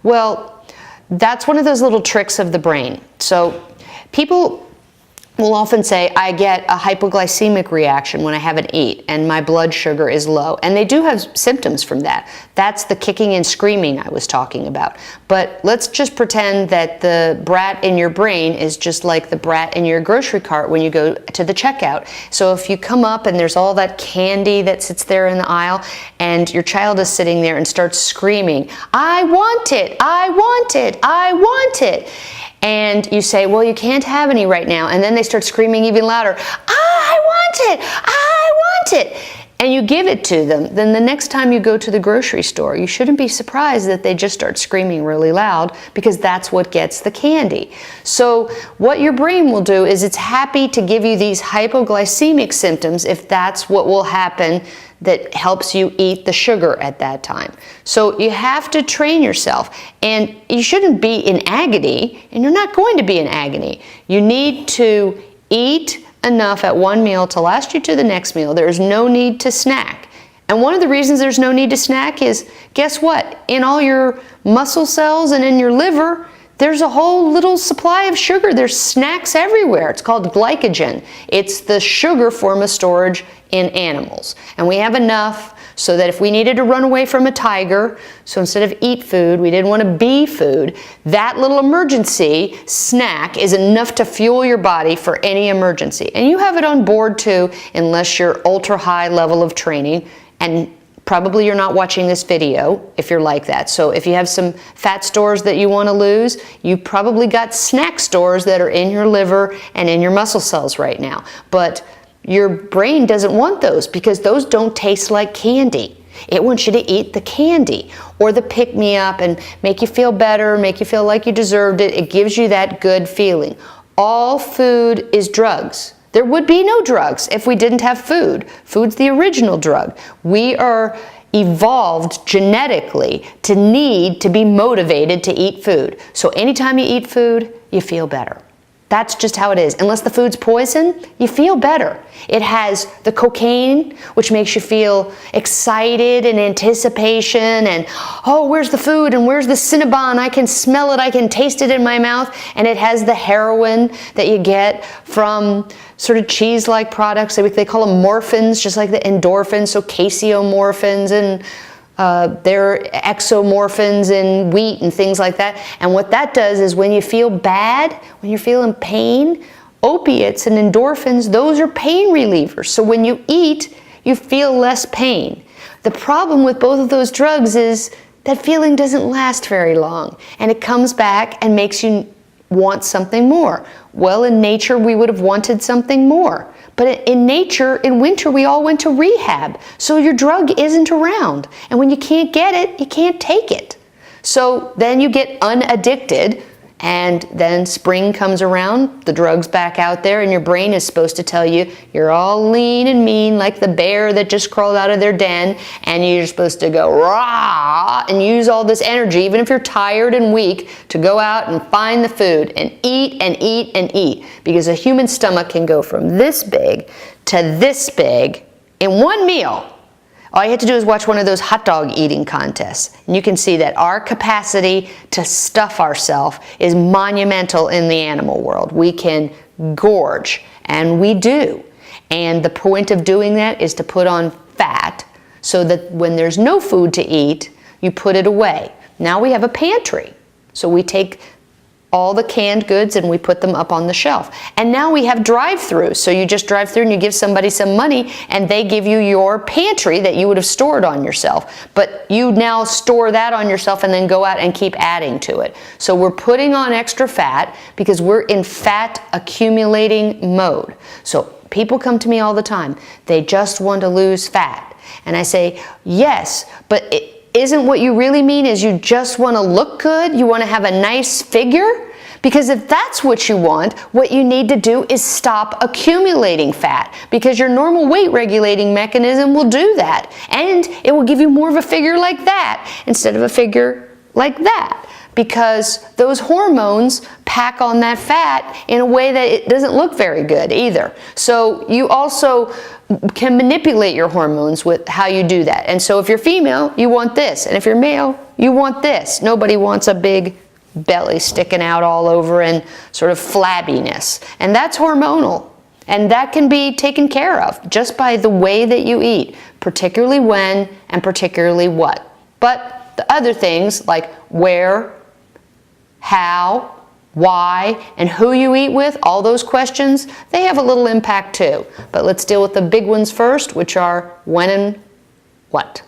Well, that's one of those little tricks of the brain. So people will often say, I get a hypoglycemic reaction when I haven't eaten and my blood sugar is low. And they do have symptoms from that. That's the kicking and screaming I was talking about. But let's just pretend that the brat in your brain is just like the brat in your grocery cart when you go to the checkout. So if you come up and there's all that candy that sits there in the aisle and your child is sitting there and starts screaming, I want it, I want it, I want it. And you say, well, you can't have any right now. And then they start screaming even louder, I want it, I want it. And you give it to them. Then the next time you go to the grocery store, you shouldn't be surprised that they just start screaming really loud, because that's what gets the candy. So what your brain will do is it's happy to give you these hypoglycemic symptoms if that's what will happen that helps you eat the sugar at that time. So you have to train yourself, and you shouldn't be in agony, and you're not going to be in agony. You need to eat enough at one meal to last you to the next meal. There's no need to snack. And one of the reasons there's no need to snack is, guess what? In all your muscle cells and in your liver, there's a whole little supply of sugar. There's snacks everywhere. It's called glycogen. It's the sugar form of storage in animals. And we have enough so that if we needed to run away from a tiger, so instead of eat food, we didn't want to be food, that little emergency snack is enough to fuel your body for any emergency. And you have it on board too, unless you're ultra high level of training, and probably you're not watching this video if you're like that. So if you have some fat stores that you want to lose, you probably got snack stores that are in your liver and in your muscle cells right now. But your brain doesn't want those, because those don't taste like candy. It wants you to eat the candy or the pick-me-up and make you feel better, make you feel like you deserved it. It gives you that good feeling. All food is drugs. There would be no drugs if we didn't have food. Food's the original drug. We are evolved genetically to need to be motivated to eat food. So anytime you eat food, you feel better. That's just how it is. Unless the food's poison, you feel better. It has the cocaine, which makes you feel excited and anticipation and, oh, where's the food and where's the Cinnabon? I can smell it, I can taste it in my mouth. And it has the heroin that you get from sort of cheese-like products. They call them morphins, just like the endorphins, so caseomorphins and there are exomorphins in wheat and things like that. And what that does is when you feel bad, when you're feeling pain, opiates and endorphins, those are pain relievers. So when you eat, you feel less pain. The problem with both of those drugs is that feeling doesn't last very long, and it comes back and makes you want something more. Well, in nature, we would have wanted something more. But in nature, in winter, we all went to rehab. So your drug isn't around. And when you can't get it, you can't take it. So then you get unaddicted, and then spring comes around, the drug's back out there, and your brain is supposed to tell you you're all lean and mean like the bear that just crawled out of their den, and you're supposed to go rah and use all this energy, even if you're tired and weak, to go out and find the food and eat and eat and eat. Because a human stomach can go from this big to this big in one meal. All you have to do is watch one of those hot dog eating contests, and you can see that our capacity to stuff ourselves is monumental in the animal world. We can gorge, and we do. And the point of doing that is to put on fat so that when there's no food to eat, you put it away. Now we have a pantry. So we take all the canned goods and we put them up on the shelf. And now we have drive-throughs. So you just drive through and you give somebody some money and they give you your pantry that you would have stored on yourself. But you now store that on yourself and then go out and keep adding to it. So we're putting on extra fat because we're in fat accumulating mode. So people come to me all the time. They just want to lose fat. And I say, yes, but isn't what you really mean is you just want to look good? You want to have a nice figure? Because if that's what you want, what you need to do is stop accumulating fat, because your normal weight regulating mechanism will do that. And it will give you more of a figure like that instead of a figure like that, because those hormones pack on that fat in a way that it doesn't look very good either. So you also can manipulate your hormones with how you do that. And so if you're female, you want this. And if you're male, you want this. Nobody wants a big belly sticking out all over and sort of flabbiness. And that's hormonal. And that can be taken care of just by the way that you eat, particularly when and particularly what. But the other things like where, how, why, and who you eat with, all those questions, they have a little impact too. But let's deal with the big ones first, which are when and what.